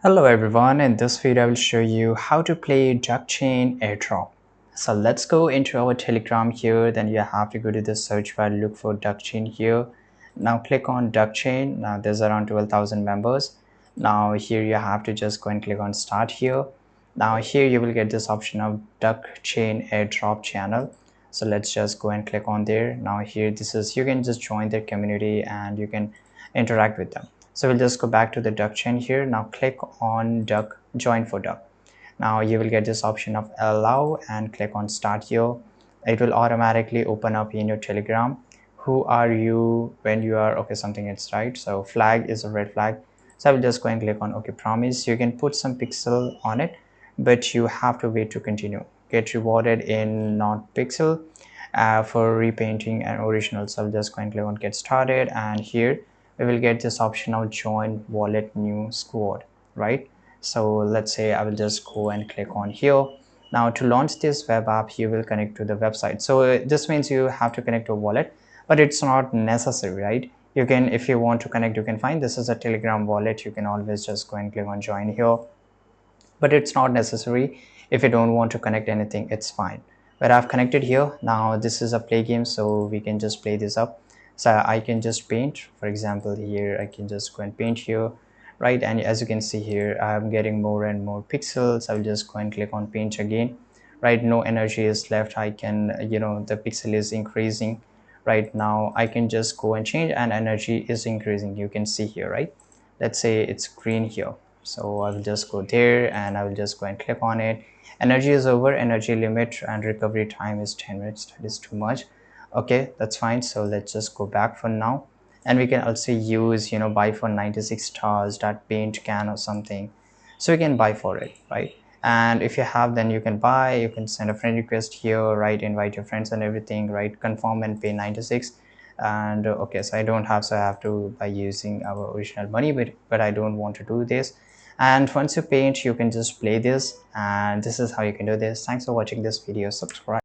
Hello everyone, in this video I will show you how to play duck chain airdrop. So let's go into our telegram here. Then you have to go to the search bar, look for duck chain here. Now click on duck chain. Now there's around 12,000 members. Now here you have to just go and click on start here. Now here you will get this option of duck chain airdrop channel. So let's just go and click on there. Now here this is, you can just join their community and you can interact with them. So we'll just go back to the duck chain here. Now click on duck join for duck. Now you will get this option of allow and click on start here. It will automatically open up in your telegram. Who are you when you are okay, something it's right. So flag is a red flag. So I will just go and click on okay promise. You can put some pixel on it, but you have to wait to continue. Get rewarded in not pixel for repainting an original. So I'll just go and click on get started, and here we will get this option of join wallet new squad, right? So let's say I will just go and click on here. Now to launch this web app, you will connect to the website. So this means you have to connect to a wallet, but it's not necessary, right? You can, if you want to connect, you can find this is a telegram wallet. You can always just go and click on join here, but it's not necessary. If you don't want to connect anything, it's fine. But I've connected here. Now this is a play game, so we can just play this up. So I can just paint, for example here I can just go and paint here, right? And as you can see here, I'm getting more and more pixels. I'll just go and click on paint again, right? No energy is left. I can, the pixel is increasing. Right now I can just go and change, and energy is increasing. You can see here, right? Let's say it's green here. So I will just go there and I will just go and click on it. Energy is over, energy limit and recovery time is 10 minutes. That is too much. Okay, that's fine. So let's just go back for now, and we can also use, buy for 96 stars that paint can or something. So you can buy for it, right? And if you have, then you can buy, you can send a friend request here, right? Invite your friends and everything, right? Confirm and pay 96. And okay, so I don't have, so I have to by using our original money, but I don't want to do this. And once you paint, you can just play this, and this is how you can do this. Thanks for watching this video. Subscribe.